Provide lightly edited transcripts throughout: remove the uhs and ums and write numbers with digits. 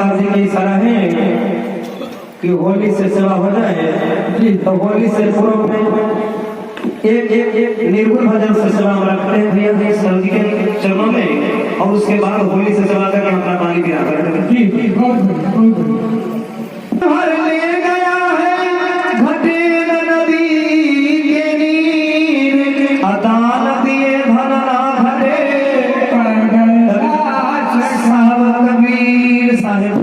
साहब जी की इशारा है कि होली से सेवा हो जाए जी, तो होली से पूर्व में एक निर्गुण भजन से सेवा हम रखते हैं भैया जी सर जी के चरणों में, और उसके बाद होली से सेवा करके अपना पानी पिया करते हैं जी। बहुत बढ़िया ले गया है घटे नदी के नीर, अदान दिए धन ना घटे साहब कबीर साहेब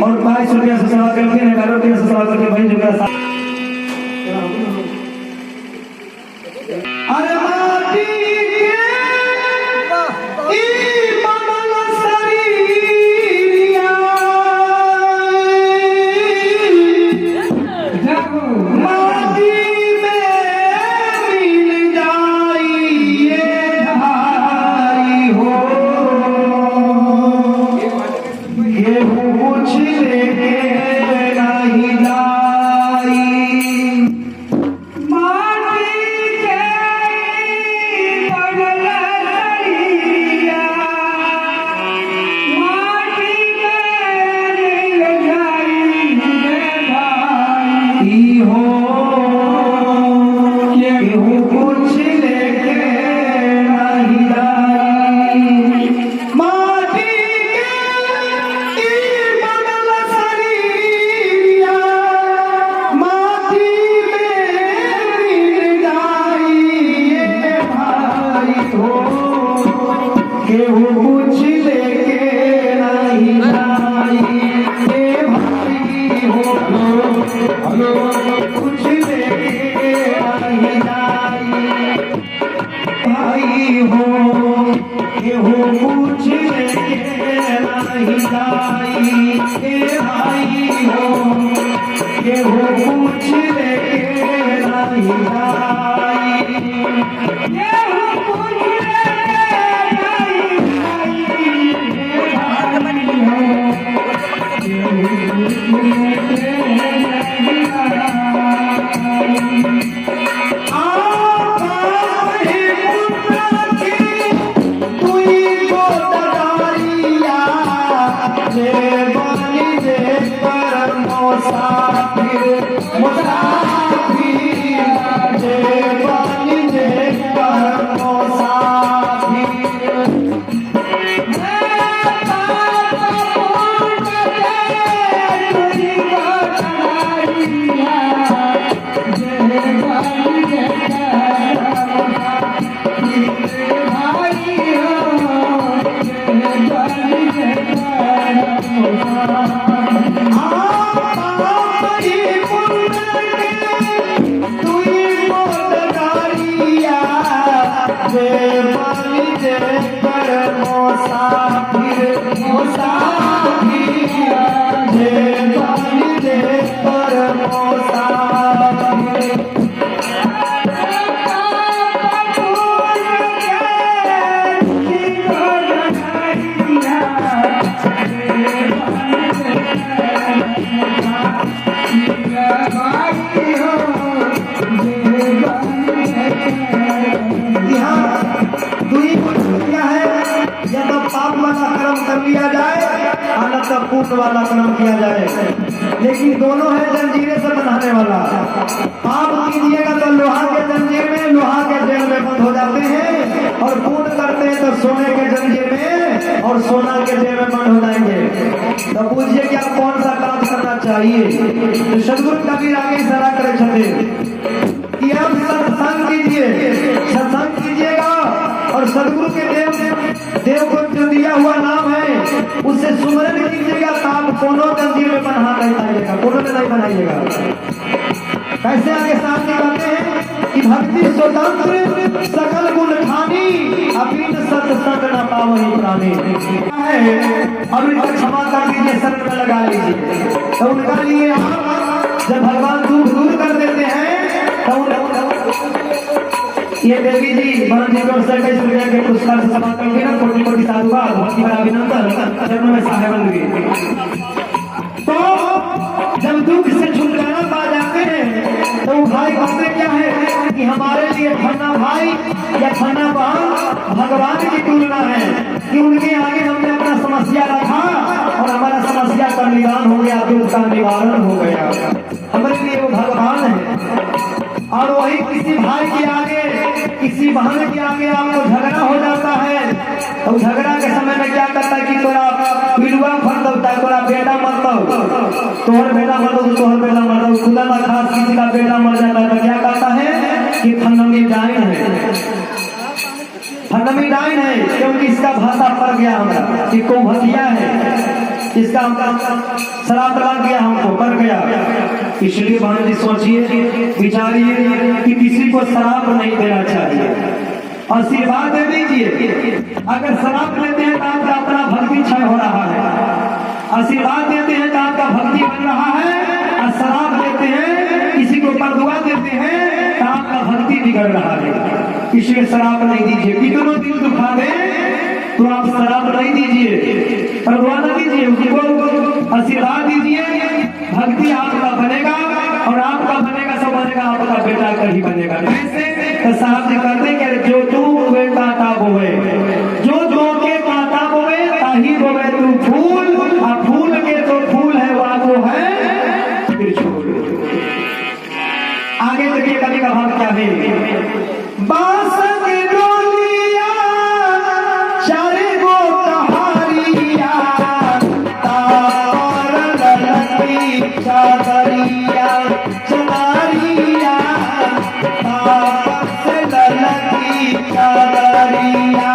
और 22 रुपया से सेवा करके 11 रुपया से सेवा करके भाई जो अरे माटी वाला कर्म किया जाए, लेकिन दोनों है जंजीरें से बनाने वाला। पाप कीजिएगा तो लोहा के जंजीर में, लोहा के जेल में बंद हो जाते हैं, और पुण्य करते हैं तो सोने के जंजीर में और सोना के जेल में बंद हो जाएंगे। तो पूछिए कि आप कौन सा काम करना चाहिए। तो सदगुरु कबीर आगे इशारा करे छठे कि आप सत्संग कीजिए, सत्संग कीजिएगा और सदगुरु के देव को जो दिया हुआ नाम है उससे सुमरन कीजिएगा। आप कोनो जंजीर में बंधा नहीं पाइएगा, कोनो में नहीं बनाइएगा। कैसे आगे सामने कहते हैं कि भक्ति स्वतंत्र सकल गुण खानी, अभी सत्संग न पावनी प्राणी। अब इनका क्षमा कर दीजिए, शरण में लगा लीजिए। तो उनका लिए जब भगवान दुख दूर कर देते हैं तो ये देवी जी बरन जी को 27 रुपया के पुरस्कार से समाप्त करके ना कोटि कोटि साधुवाद भक्ति भरा अभिनंदन चरणों में साहेबन भी। तो जब दुख से छुटकारा पा जाते हैं तो भाई कहते क्या है कि हमारे लिए खन्ना भाई या खन्ना बहन भगवान की तुलना है कि उनके आगे हमने अपना समस्या रखा और हमारा समस्या का निवारण हो गया, दुख का निवारण हो गया। हमारे लिए वो भगवान है। और वही किसी भाई के आगे, किसी बहन के आगे आपको झगड़ा हो जाता है तो झगड़ा के समय में क्या करता है कि तोरा पिलुआ फल दौता है, तोरा बेटा मर दो, तोहर बेटा मर दो, तोहर बेटा मर दो। खुदा ना खास किसी का बेटा मर जाता है तो क्या कहता है कि फंडमी डाइन है, फंडमी डाइन है, क्योंकि इसका भाषा पड़ गया हमारा कि को भतिया है, इसका शराब लग गया, हमको पड़ गया। इसलिए बहन जी सोचिए, विचारिए कि किसी को शराब नहीं देना चाहिए, आशीर्वाद दे दीजिए। अगर शराब लेते हैं तो आपका अपना भक्ति क्षय हो रहा है, आशीर्वाद देते हैं तो आपका भक्ति बन रहा है, और शराब लेते हैं, किसी को बदुआ देते हैं तो आपका भक्ति बिगड़ रहा है। इसलिए शराब नहीं दीजिए, कितनों दिल दुखा दे तो आप शराब नहीं दीजिए, बदुआ न दीजिए, उसको आशीर्वाद दीजिए। भक्ति आपका बनेगा और आपका बनेगा सब बनेगा, आपका बेटा कहीं बनेगा। तो साहब जी कहते हैं जो तू बोए काटा बोए, जो के काटा बोए ताही बोए तू फूल, और फूल के जो फूल है वो है त्रिशूल। आगे देखिए कवि का भाव क्या है। बांस की डोलिया चारे गो कहारिया, तार ललकी चादरिया चनारिया, तार से ललकी चादरिया।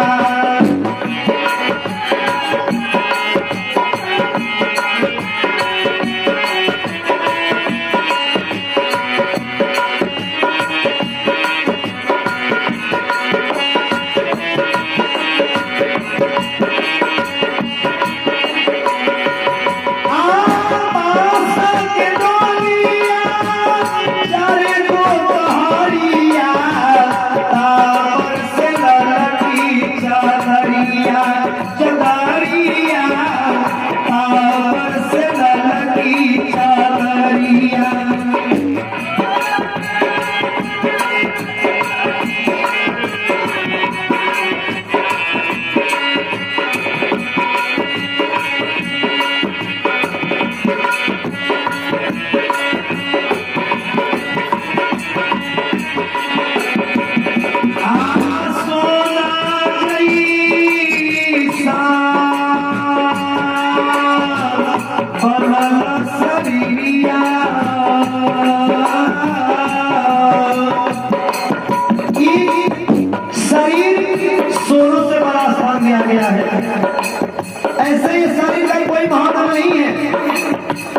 ऐसे ही शरीर का कोई महत्व नहीं है,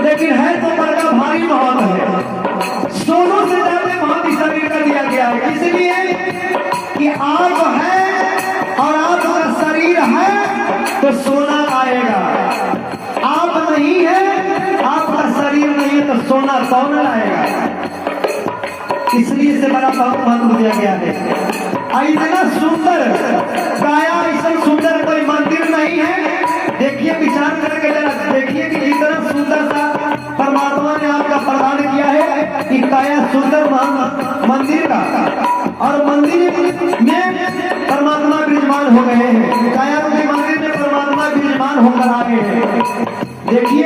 लेकिन है तो बड़ा भारी महत्व है। सोनों से ज्यादा महत्व शरीर का दिया गया है, इसलिए कि आप है और आपका शरीर है तो सोना आएगा, आप नहीं है, आपका शरीर नहीं है तो सोना कौन लाएगा। इसलिए से बड़ा बहुत महत्व दिया गया है। इतना सुंदर काया, ऐसा सुंदर कोई मंदिर नहीं है। देखिए विचार करके जरा देखिए कि कितना सुंदर सा परमात्मा ने आपका प्रदान किया है कि काया सुंदर मंदिर का, और मंदिर में परमात्मा विराजमान हो गए हैं, काया रूपी मंदिर में परमात्मा विराजमान होकर आ गए हैं। देखिए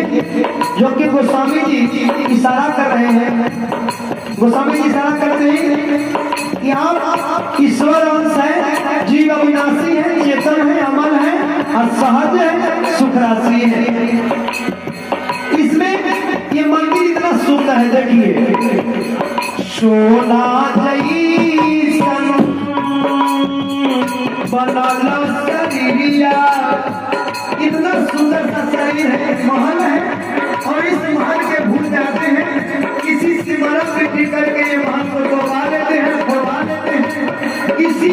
जो कि गोस्वामी जी इशारा कर रहे हैं, गोस्वामी जी इशारा करते हैं कि आप ईश्वर अंश है, जीव अविनाशी है, चेतन है, अमल है और सहज है, सुख राशि है। इसमें ये मंदिर इतना सुंदर है, देखिए सोना जैसन बनल शरीरिया, इतना सुंदर सा शरीर है, महल है, और इस महल के भूल जाते हैं, किसी सिमरन वृद्धि करके ये महल को डुबा लेते हैं, फोड़ा लेते हैं, किसी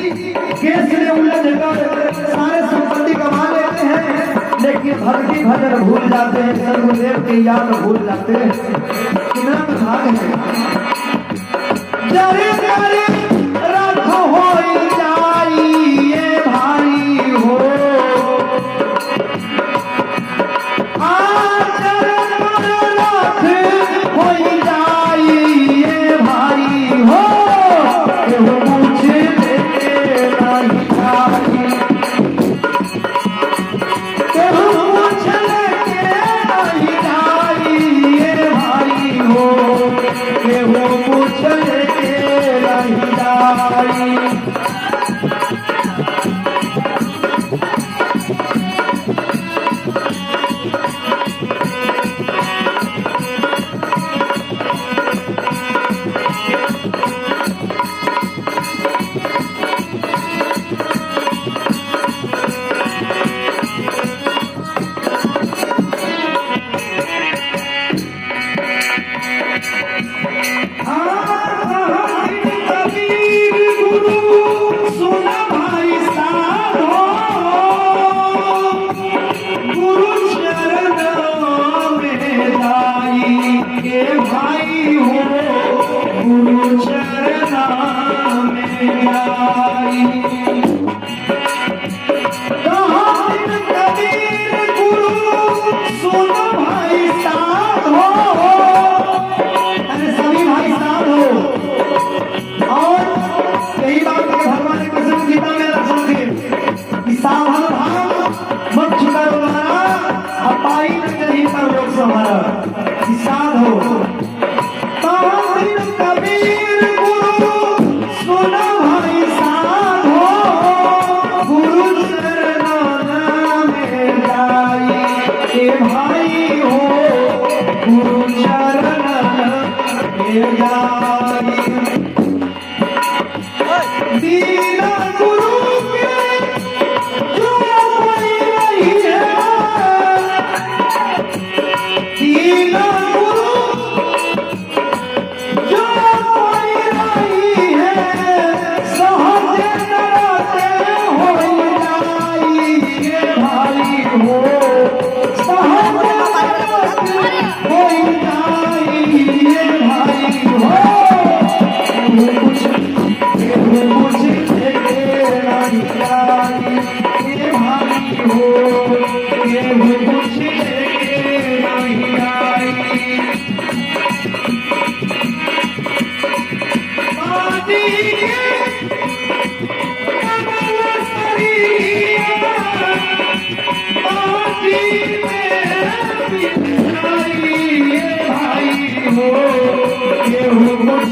केस में उलझ कर सारे संपत्ति कमा लेते हैं, लेकिन भक्ति भजन भूल जाते हैं, सर्वदेव की याद भूल जाते हैं। कितना भाग है। जरे जरे रख हो जाइए भाई हो, भाई हो, मुझे नहीं हो, केहू कुछ